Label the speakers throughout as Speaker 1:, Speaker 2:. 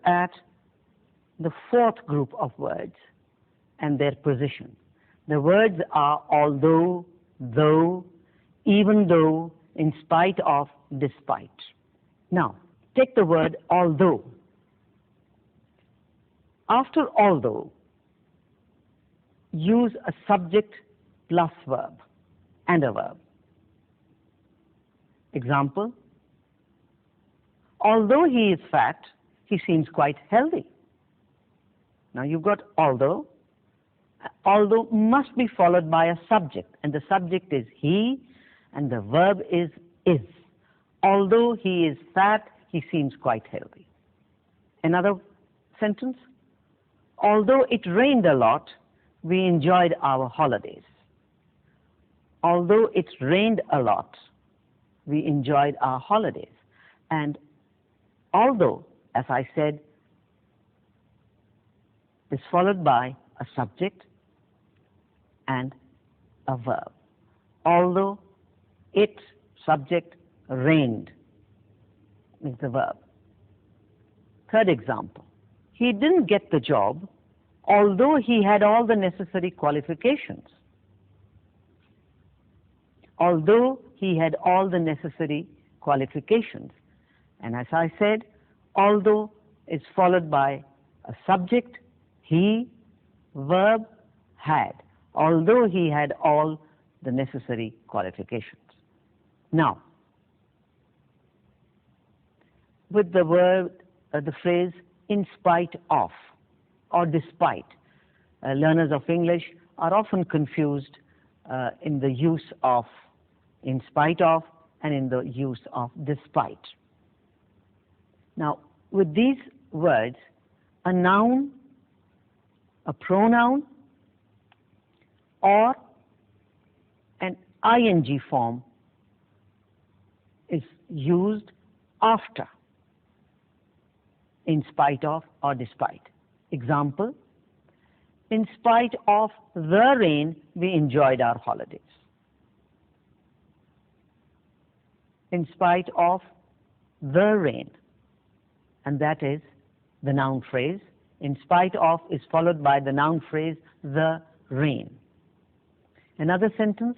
Speaker 1: at the fourth group of words and their position. The words are although, though, even though, in spite of, despite. Now, take the word although. After although, use a subject plus verb and a verb. Example, although he is fat, he seems quite healthy. Now you've got although. Although must be followed by a subject, and the subject is he, and the verb is. Although he is fat, he seems quite healthy. Another sentence, although it rained a lot, we enjoyed our holidays. Although it rained a lot, we enjoyed our holidays. And although, as I said, is followed by a subject and a verb. Although it, subject, rained is the verb. Third example, he didn't get the job although he had all the necessary qualifications. Although he had all the necessary qualifications. And as I said, although is followed by a subject, he, verb, had. Although he had all the necessary qualifications. Now, with the word, the phrase in spite of or despite, learners of English are often confused in the use of in spite of and in the use of despite. Now, with these words, a noun, a pronoun, or an ing form is used after in spite of or despite. Example, in spite of the rain, we enjoyed our holidays. In spite of the rain, and that is the noun phrase. In spite of is followed by the noun phrase the rain. Another sentence,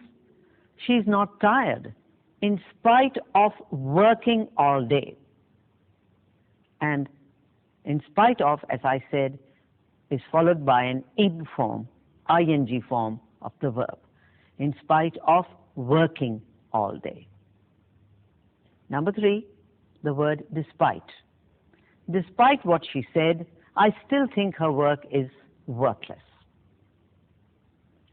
Speaker 1: she's not tired in spite of working all day. And in spite of, as I said, is followed by an ing form of the verb. In spite of working all day. Number 3, the word despite. Despite what she said, I still think her work is worthless.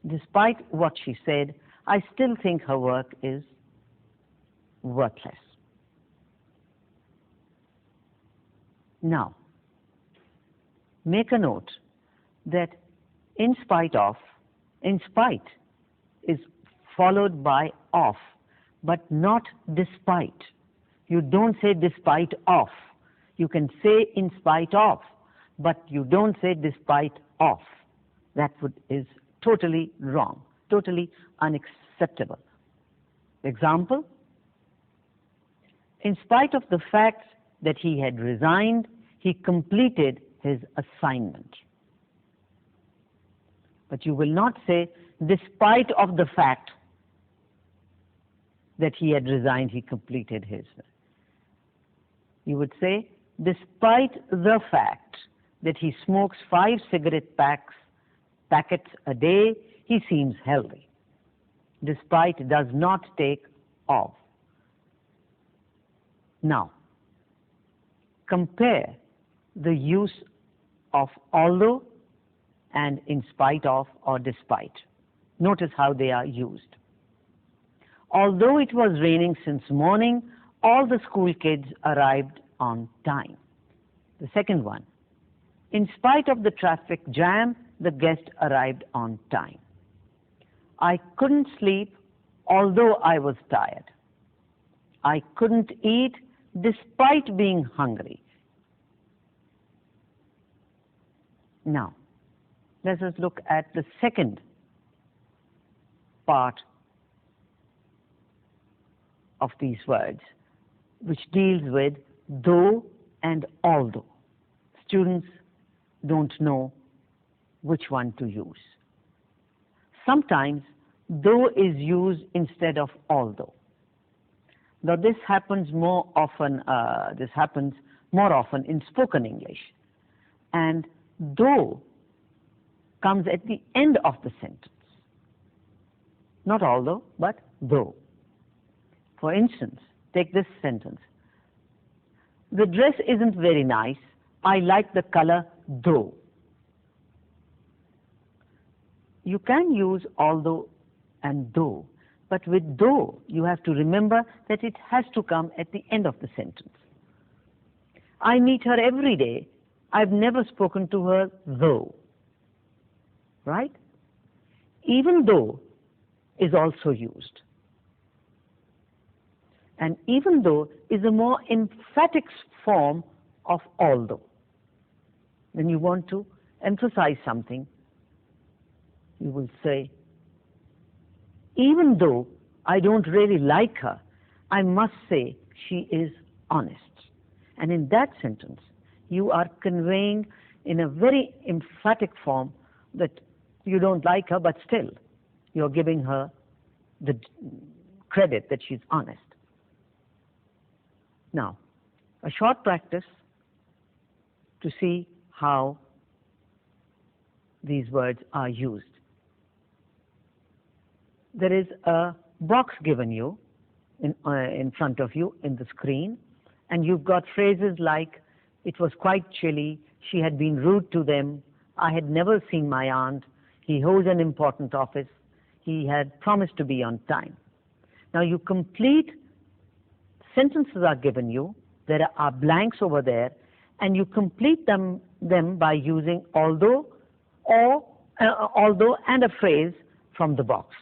Speaker 1: Despite what she said, I still think her work is worthless. Now, make a note that in spite is followed by of, but not despite. You don't say despite of. You can say in spite of, but you don't say despite of. That is totally wrong, totally unacceptable. Example, in spite of the fact that he had resigned, he completed his assignment. But you will not say, despite of the fact that he had resigned, he completed his. You would say, despite the fact that he smokes 5 cigarette packets a day, he seems healthy. Despite does not take of. Now, compare the use of although and in spite of or despite. Notice how they are used. Although it was raining since morning, all the school kids arrived on time. The second one, in spite of the traffic jam, the guest arrived on time. I couldn't sleep although I was tired. I couldn't eat despite being hungry. Now, let us look at the second part of these words, which deals with though and although. students don't know which one to use. Sometimes though is used instead of although. Now this happens more often in spoken English. And though comes at the end of the sentence. Not although, but though. For instance, take this sentence. The dress isn't very nice. I like the color though. You can use although and though, but with though, you have to remember that it has to come at the end of the sentence. I meet her every day. I've never spoken to her though. Right? Even though is also used. And even though is a more emphatic form of although. When you want to emphasize something, you will say, even though I don't really like her, I must say she is honest. And in that sentence, you are conveying in a very emphatic form that you don't like her, but still you're giving her the credit that she's honest. Now, a short practice to see how these words are used. There is a box given you in front of you in the screen, and you've got phrases like, it was quite chilly, she had been rude to them, I had never seen my aunt, he holds an important office, he had promised to be on time. Now you complete, sentences are given you, there are blanks over there, and you complete them by using although and a phrase from the box.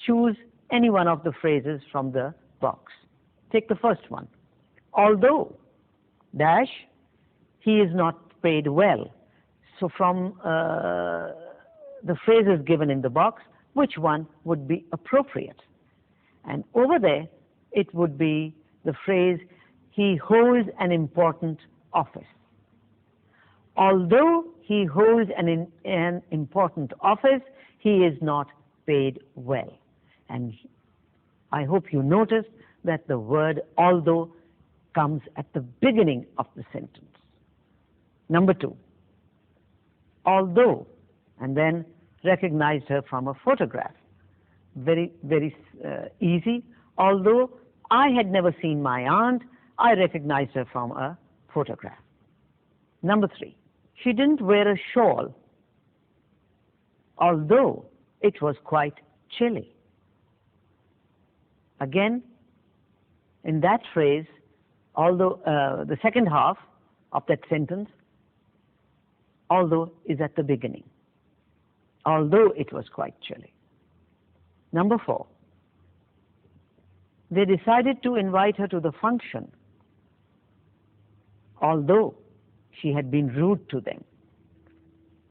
Speaker 1: Choose any one of the phrases from the box. Take the first one. Although, dash, he is not paid well. So from the phrases given in the box, which one would be appropriate? And over there, it would be the phrase, he holds an important office. Although he holds an important office, he is not paid well. And I hope you noticed that the word although comes at the beginning of the sentence. Number two, although, and then recognized her from a photograph. Very, very easy. Although I had never seen my aunt, I recognized her from a photograph. Number three, she didn't wear a shawl, although it was quite chilly. Again, in that phrase, although the second half of that sentence, although is at the beginning. Although it was quite chilly. Number four, they decided to invite her to the function, although she had been rude to them.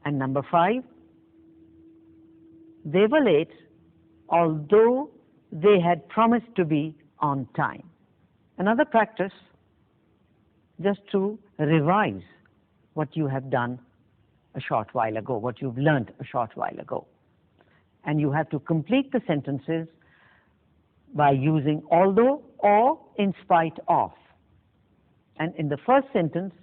Speaker 1: And number five, they were late, although they had promised to be on time. Another practice, just to revise what you have done a short while ago, what you've learned a short while ago. And you have to complete the sentences by using although or in spite of. And in the first sentence,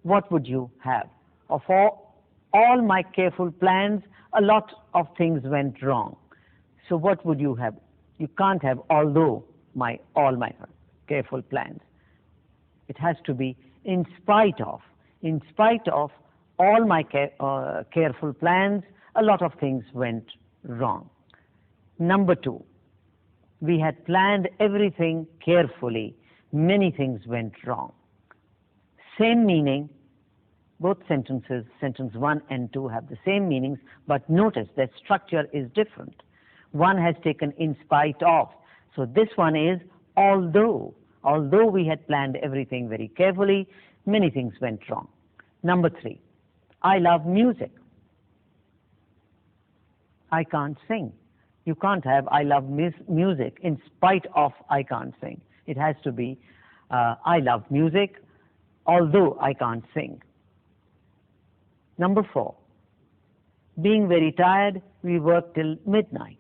Speaker 1: what would you have? Of all my careful plans, a lot of things went wrong. So what would you have? You can't have although all my careful plans. It has to be in spite of. In spite of all my careful plans, a lot of things went wrong. Number two, we had planned everything carefully. Many things went wrong. Same meaning, both sentences, sentence 1 and 2 have the same meanings, but notice that structure is different. One has taken in spite of. So this one is although. Although we had planned everything very carefully, many things went wrong. Number 3, I love music. I can't sing. You can't have I love music in spite of I can't sing. It has to be I love music, although I can't sing. Number 4, being very tired, we worked till midnight.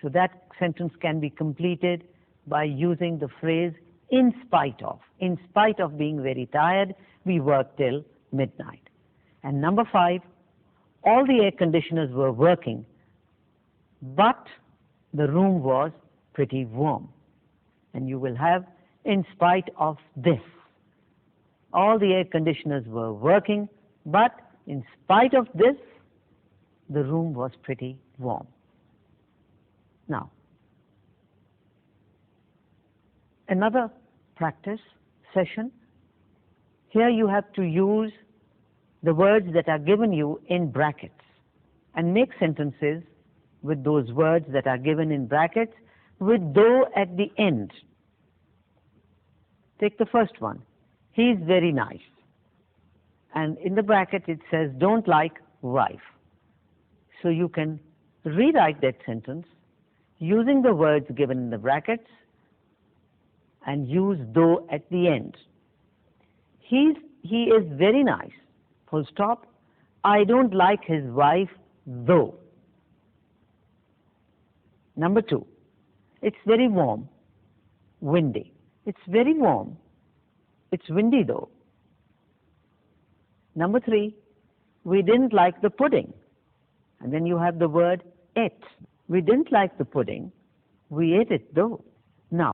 Speaker 1: So that sentence can be completed by using the phrase in spite of. In spite of being very tired, we worked till midnight. And number 5, all the air conditioners were working, but the room was pretty warm. And you will have in spite of this. All the air conditioners were working, but in spite of this, the room was pretty warm. Now, another practice session. Here you have to use the words that are given you in brackets and make sentences with those words that are given in brackets with though at the end. Take the first one. He's very nice. And in the bracket it says don't like wife. So you can rewrite that sentence using the words given in the brackets and use though at the end. He is very nice. Full stop. I don't like his wife though. Number 2. It's very warm, windy. It's very warm. It's windy though. Number 3. We didn't like the pudding. And then you have the word ate. We didn't like the pudding. We ate it though.